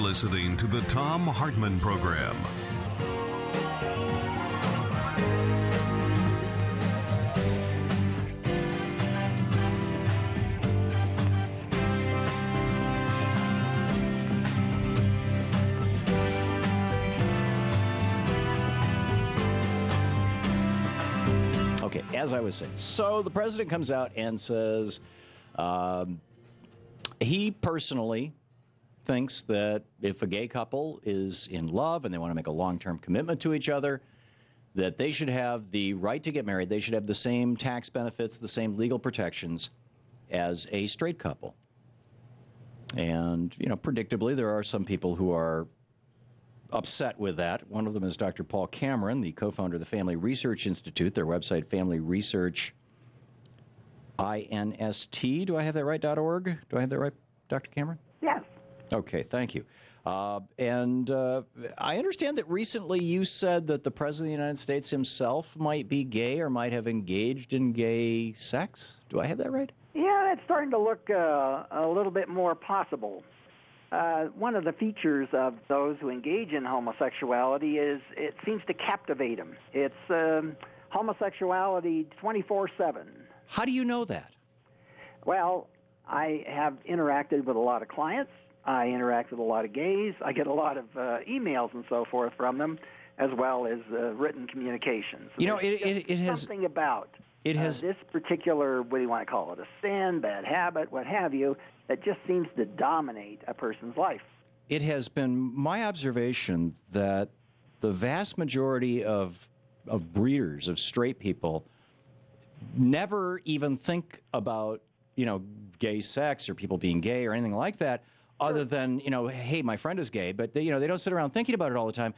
listening to the Thom Hartmann Program. Okay, as I was saying, so the president comes out and says he personally thinks that if a gay couple is in love and they want to make a long-term commitment to each other, that they should have the right to get married. They should have the same tax benefits, the same legal protections as a straight couple. And, you know, predictably, there are some people who are upset with that. One of them is Dr. Paul Cameron, the co-founder of the Family Research Institute, their website, Family Research INST. Do I have that right, .org? Do I have that right, Dr. Cameron? Yes. Okay, thank you. I understand that recently you said that the President of the United States himself might be gay or might have engaged in gay sex. Do I have that right? Yeah, that's starting to look a little bit more possible. One of the features of those who engage in homosexuality is it seems to captivate them. It's homosexuality 24/7. How do you know that? Well, I have interacted with a lot of clients. I interact with a lot of gays. I get a lot of emails and so forth from them, as well as written communications. You know, it has something about this particular, what do you want to call it, a sin, bad habit, what have you, that just seems to dominate a person's life. It has been my observation that the vast majority of breeders, of straight people, never even think about, you know, gay sex or people being gay or anything like that, other than, you know, hey, my friend is gay, but they don't sit around thinking about it all the time.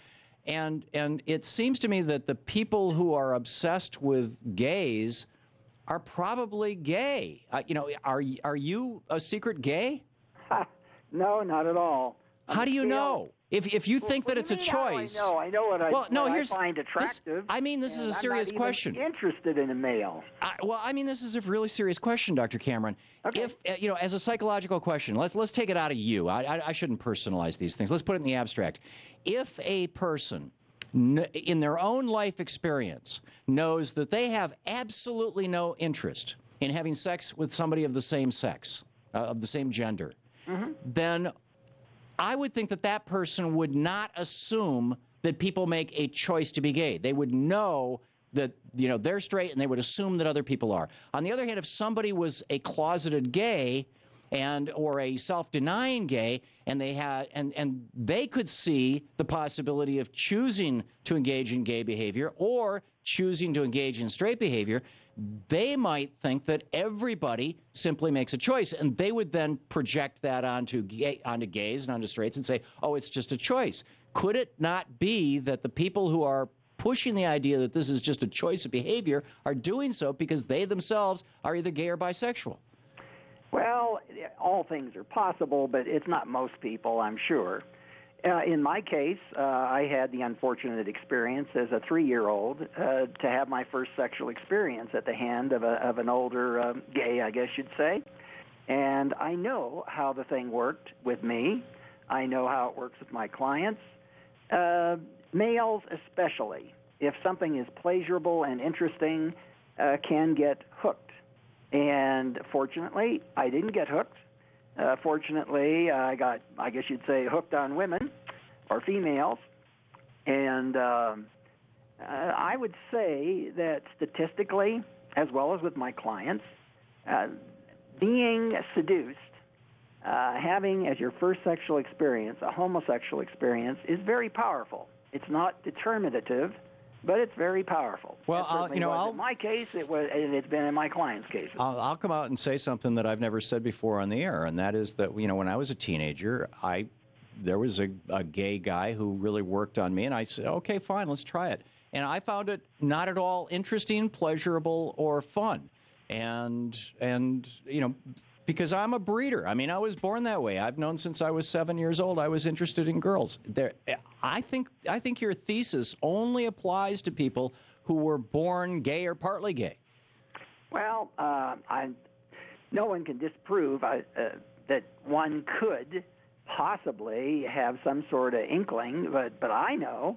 And it seems to me that the people who are obsessed with gays are probably gay. You know, are you a secret gay? No, not at all. How do you know? If you think that it's a choice. I know what I find attractive. This is a serious question. I'm not even interested in a male. This is a really serious question, Dr. Cameron. Okay. If, you know, as a psychological question, let's take it out of you. I shouldn't personalize these things. Let's put it in the abstract. If a person, in their own life experience, knows that they have absolutely no interest in having sex with somebody of the same sex, of the same gender, then I would think that that person would not assume that people make a choice to be gay. They would know that, you know, they're straight, and they would assume that other people are. On the other hand, if somebody was a closeted gay or a self-denying gay, and they could see the possibility of choosing to engage in gay behavior or choosing to engage in straight behavior, they might think that everybody simply makes a choice, and they would then project that onto gays and onto straights and say, oh, it's just a choice. Could it not be that the people who are pushing the idea that this is just a choice of behavior are doing so because they themselves are either gay or bisexual? Well, all things are possible, but it's not most people, I'm sure. In my case, I had the unfortunate experience as a 3-year-old to have my first sexual experience at the hand of an older gay, I guess you'd say. And I know how the thing worked with me. I know how it works with my clients. Males especially, if something is pleasurable and interesting, can get hooked. And fortunately, I didn't get hooked. Fortunately, I got, I guess you'd say, hooked on women or females. And I would say that statistically, as well as with my clients, being seduced, having as your first sexual experience a homosexual experience is very powerful. It's not determinative, but it's very powerful. Well, in my case, it was, and it's been in my clients' cases. I'll come out and say something that I've never said before on the air, and that is that, you know, when I was a teenager, there was a gay guy who really worked on me, and I said, okay, fine, let's try it. And I found it not at all interesting, pleasurable, or fun. And you know, because I'm a breeder. I mean, I was born that way. I've known since I was 7 years old I was interested in girls. I think your thesis only applies to people who were born gay or partly gay. Well, no one can disprove that one could possibly have some sort of inkling, but I know,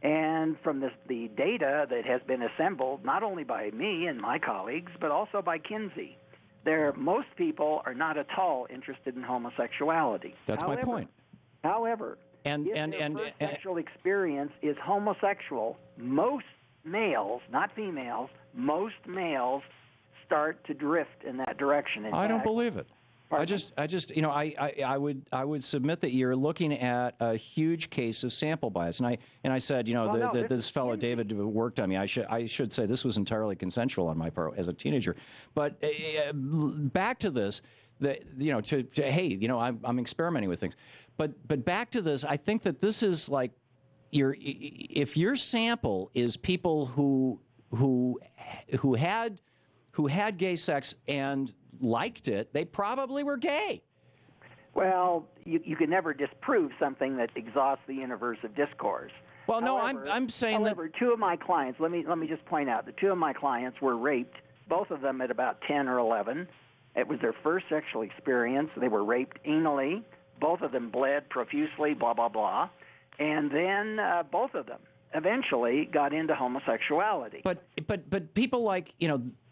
and from the data that has been assembled, not only by me and my colleagues, but also by Kinsey, most people are not at all interested in homosexuality. That's my point. However, if their first sexual experience is homosexual, most males, not females, most males start to drift in that direction. I don't believe it. I just, I would submit that you're looking at a huge case of sample bias, and I said, this fellow David worked on me. I should say this was entirely consensual on my part as a teenager. But back to this, I'm experimenting with things. But back to this, I think that this is like if your sample is people who had gay sex and liked it, they probably were gay. Well, you can never disprove something that exhausts the universe of discourse. Well, no, I'm saying however, two of my clients, let me just point out that two of my clients were raped, both of them at about 10 or 11. It was their first sexual experience. They were raped anally. Both of them bled profusely, blah, blah, blah. And then both of them eventually got into homosexuality. But people like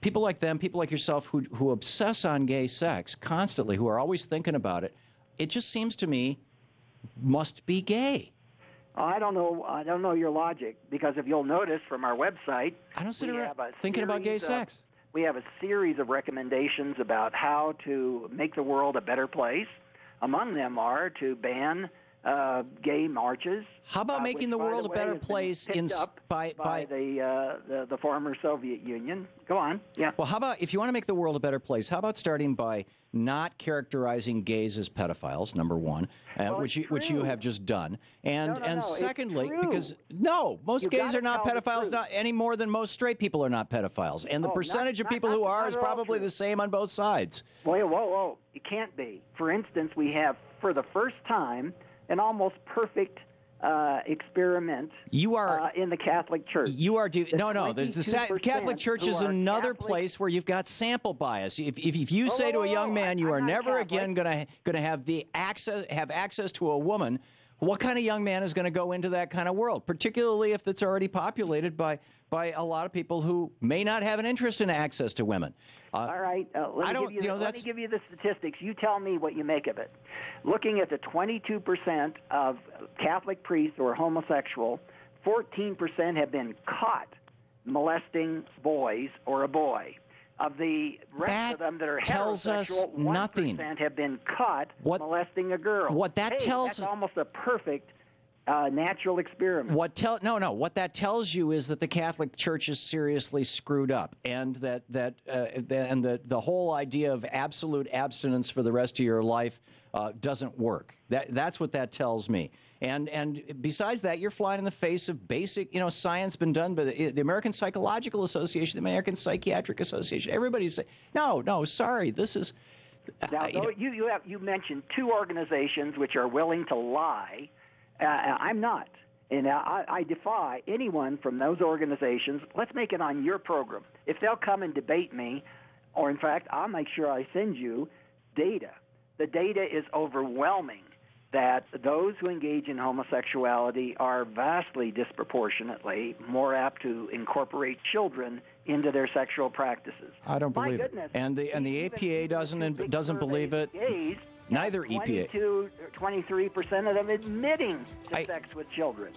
people like them, people like yourself who obsess on gay sex constantly, who are always thinking about it, it just seems to me must be gay. I don't know your logic, because if you'll notice from our website, I don't sit around thinking about gay sex. We have a series of recommendations about how to make the world a better place. Among them are to ban gay marches. How about making the world a better place by the former Soviet Union? Go on. Yeah. Well, how about, if you want to make the world a better place, how about starting by not characterizing gays as pedophiles, number one, which you have just done, and secondly, because most gays are not pedophiles, not any more than most straight people are not pedophiles, and the percentage of people who are is probably the same on both sides. Whoa! It can't be. For instance, we have for the first time an almost perfect experiment in the Catholic Church. You are the Catholic Church is another place where you've got sample bias. If you say to a young man you are never again going to have access to a woman, what kind of young man is going to go into that kind of world, particularly if it's already populated by a lot of people who may not have an interest in access to women? All right. Let me give you the statistics. You tell me what you make of it. Looking at the 22% of Catholic priests who are homosexual, 14% have been caught molesting boys or a boy. Of the rest of them that are heterosexual, 1% have been caught molesting a girl. That's almost a perfect natural experiment. What that tells you is that the Catholic Church is seriously screwed up, and that the whole idea of absolute abstinence for the rest of your life doesn't work. That's what that tells me. And besides that, you're flying in the face of basic, science been done by the American Psychological Association, the American Psychiatric Association. Everybody's saying, no, sorry, this is. Now, you mentioned two organizations which are willing to lie. I'm not. And I defy anyone from those organizations. Let's make it on your program. If they'll come and debate me, or in fact, I'll make sure I send you data. The data is overwhelming that those who engage in homosexuality are vastly disproportionately more apt to incorporate children into their sexual practices. I don't believe it. And the APA doesn't believe it. Gays, neither EPA. 23% of them admitting to sex with children.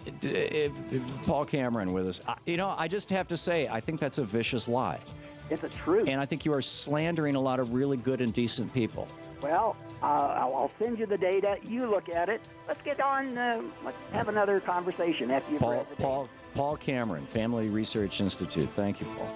Paul Cameron with us. I just have to say, I think that's a vicious lie. It's a truth. And I think you are slandering a lot of really good and decent people. Well, I'll send you the data. You look at it. Let's get on. Let's have another conversation after you've read the data. Paul Cameron, Family Research Institute. Thank you, Paul.